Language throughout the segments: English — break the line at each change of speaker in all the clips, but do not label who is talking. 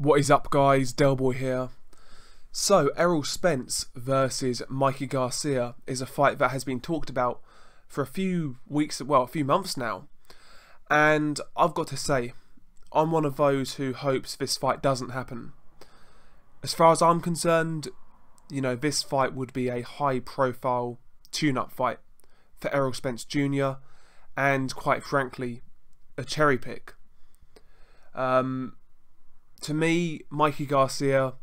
What is up, guys? Delboy here. So, Errol Spence versus Mikey Garcia is a fight that has been talked about for a few weeks, well, a few months now. And I've got to say, I'm one of those who hopes this fight doesn't happen. As far as I'm concerned, you know, this fight would be a high-profile tune-up fight for Errol Spence Jr. and, quite frankly, a cherry pick. To me, Mikey Garcia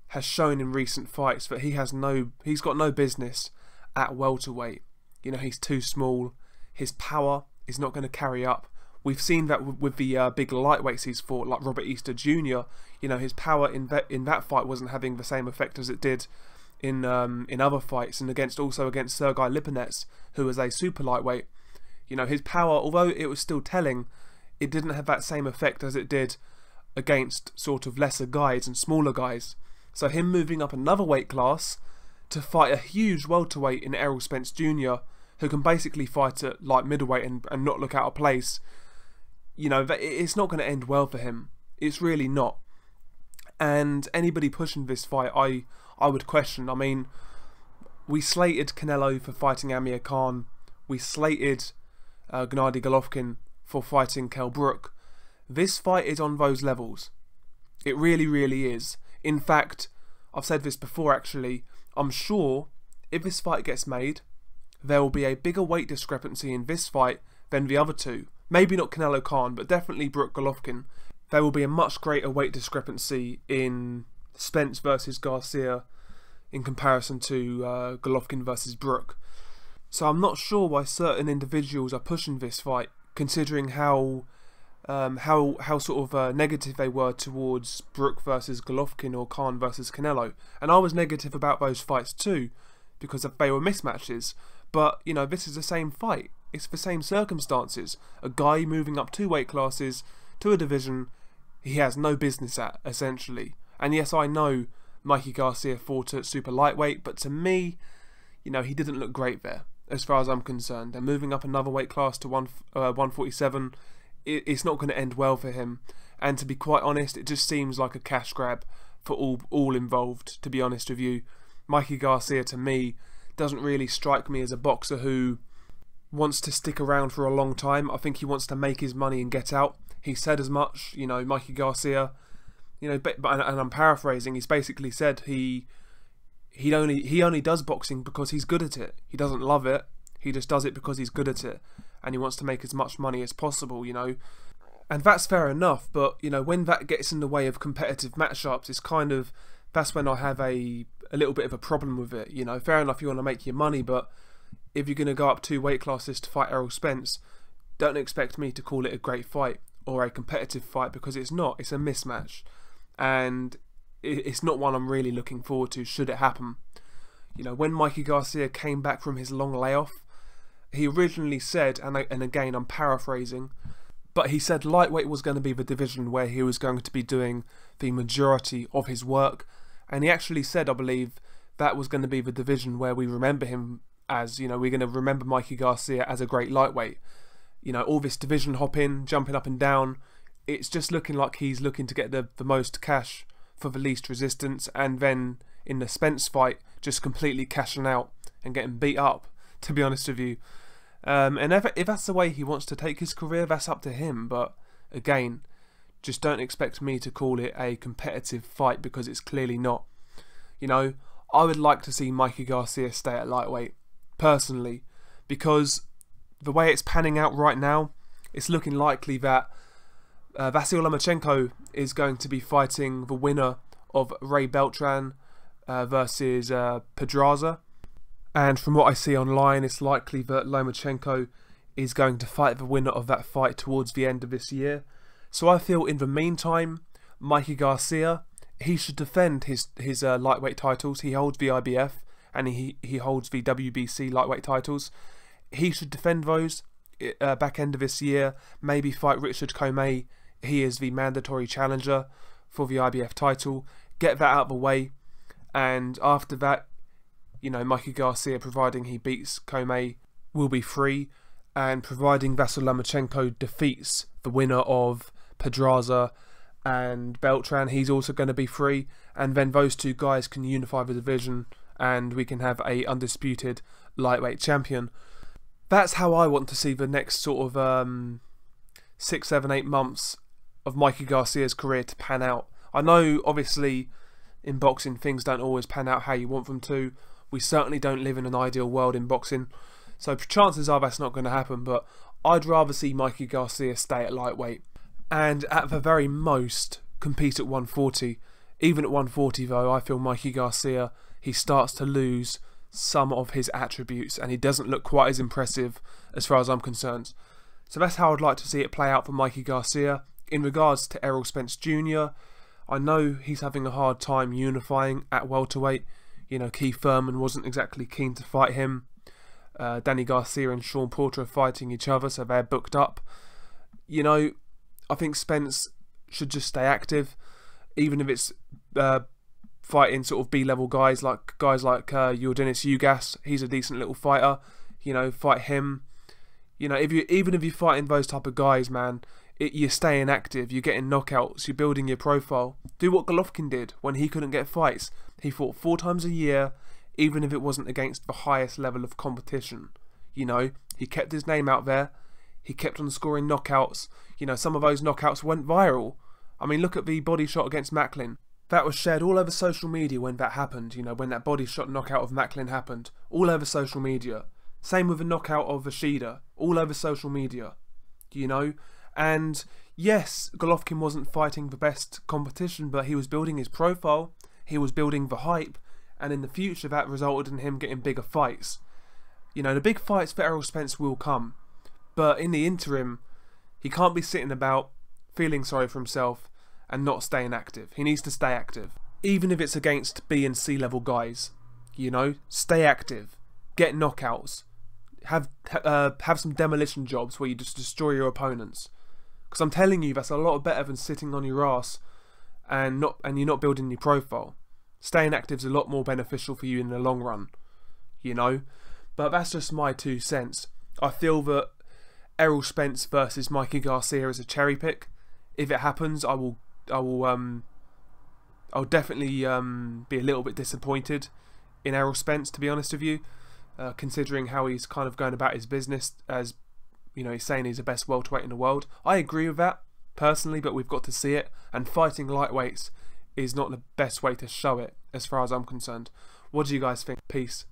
has shown in recent fights that he's got no business at welterweight. You know, he's too small. His power is not going to carry up. We've seen that with the big lightweights he's fought, like Robert Easter Jr. You know, his power in that fight wasn't having the same effect as it did in other fights, and also against Sergei Lipinets, who was a super lightweight. You know, his power, although it was still telling, it didn't have that same effect as it did against sort of lesser guys and smaller guys. So him moving up another weight class to fight a huge welterweight in Errol Spence Jr., who can basically fight at like middleweight and not look out of place, you know, it's not going to end well for him. It's really not. And anybody pushing this fight, I would question. I mean, we slated Canelo for fighting Amir Khan. We slated Gennady Golovkin for fighting Kell Brook. This fight is on those levels. It really, really is. In fact, I've said this before actually, I'm sure if this fight gets made, there will be a bigger weight discrepancy in this fight than the other two. Maybe not Canelo Khan, but definitely Brook Golovkin. There will be a much greater weight discrepancy in Spence versus Garcia in comparison to Golovkin versus Brook. So I'm not sure why certain individuals are pushing this fight, considering how sort of negative they were towards Brook versus Golovkin or Khan versus Canelo. And I was negative about those fights too, because they were mismatches. But, you know, this is the same fight. It's the same circumstances. A guy moving up 2 weight classes to a division he has no business at, essentially. And yes, I know Mikey Garcia fought at super lightweight, but to me, you know, he didn't look great there, as far as I'm concerned. And moving up another weight class to 147, it's not going to end well for him. And to be quite honest, it just seems like a cash grab for all involved, to be honest with you. Mikey Garcia, to me, doesn't really strike me as a boxer who wants to stick around for a long time. I think he wants to make his money and get out. He said as much, you know, Mikey Garcia, you know, and I'm paraphrasing, he's basically said he only does boxing because he's good at it. He doesn't love it, he just does it because he's good at it. And he wants to make as much money as possible, you know. And that's fair enough, but, you know, when that gets in the way of competitive matchups, it's kind of, that's when I have a little bit of a problem with it, you know. Fair enough, you want to make your money, but if you're going to go up 2 weight classes to fight Errol Spence, don't expect me to call it a great fight or a competitive fight, because it's not. It's a mismatch. And it's not one I'm really looking forward to, should it happen. You know, when Mikey Garcia came back from his long layoff, he originally said, and again I'm paraphrasing, but he said lightweight was going to be the division where he was going to be doing the majority of his work. And he actually said, I believe, that was going to be the division where we remember him as, you know, we're going to remember Mikey Garcia as a great lightweight. You know, all this division hopping, jumping up and down, it's just looking like he's looking to get the most cash for the least resistance, and then in the Spence fight, just completely cashing out and getting beat up, to be honest with you. And if that's the way he wants to take his career, that's up to him. But again, just don't expect me to call it a competitive fight, because it's clearly not. You know, I would like to see Mikey Garcia stay at lightweight, personally, because the way it's panning out right now, it's looking likely that Vasyl Lomachenko is going to be fighting the winner of Ray Beltran versus Pedraza. And from what I see online, it's likely that Lomachenko is going to fight the winner of that fight towards the end of this year. So I feel in the meantime, Mikey Garcia, he should defend his lightweight titles. He holds the IBF and he holds the WBC lightweight titles. He should defend those back end of this year. Maybe fight Richard Comey. He is the mandatory challenger for the IBF title. Get that out of the way. And after that, you know, Mikey Garcia, providing he beats Comey, will be free. And providing Vasyl Lomachenko defeats the winner of Pedraza and Beltran, he's also going to be free, and then those two guys can unify the division and we can have a undisputed lightweight champion. That's how I want to see the next sort of 6, 7, 8 months of Mikey Garcia's career to pan out. I know obviously in boxing things don't always pan out how you want them to. We certainly don't live in an ideal world in boxing, so chances are that's not going to happen, but I'd rather see Mikey Garcia stay at lightweight and at the very most compete at 140. Even at 140 though, I feel Mikey Garcia, he starts to lose some of his attributes and he doesn't look quite as impressive as far as I'm concerned. So that's how I'd like to see it play out for Mikey Garcia. In regards to Errol Spence Jr., I know he's having a hard time unifying at welterweight. You know, Keith Thurman wasn't exactly keen to fight him. Danny Garcia and Sean Porter are fighting each other, so they're booked up. You know, I think Spence should just stay active, even if it's fighting sort of B-level guys like Yordenis Ugas. He's a decent little fighter. You know, fight him. You know, even if you're fighting those type of guys, man, you're staying active, you're getting knockouts, you're building your profile. Do what Golovkin did when he couldn't get fights. He fought 4 times a year, even if it wasn't against the highest level of competition. You know, he kept his name out there. He kept on scoring knockouts. You know, some of those knockouts went viral. I mean, look at the body shot against Macklin. That was shared all over social media when that happened. You know, when that body shot knockout of Macklin happened. All over social media. Same with the knockout of Ishida. All over social media. You know? And yes, Golovkin wasn't fighting the best competition, but he was building his profile. He was building the hype. And in the future, that resulted in him getting bigger fights. You know, the big fights for Errol Spence will come. But in the interim, he can't be sitting about feeling sorry for himself and not staying active. He needs to stay active. Even if it's against B and C level guys. You know, stay active. Get knockouts. Have some demolition jobs where you just destroy your opponents. Because I'm telling you, that's a lot better than sitting on your ass and you're not building your profile. Staying active is a lot more beneficial for you in the long run, you know. But that's just my 2 cents. I feel that Errol Spence versus Mikey Garcia is a cherry pick. If it happens, I'll definitely be a little bit disappointed in Errol Spence, to be honest with you, considering how he's kind of going about his business. As you know, he's saying he's the best welterweight in the world. I agree with that personally, but we've got to see it. And fighting lightweights is not the best way to show it, as far as I'm concerned. What do you guys think? Peace.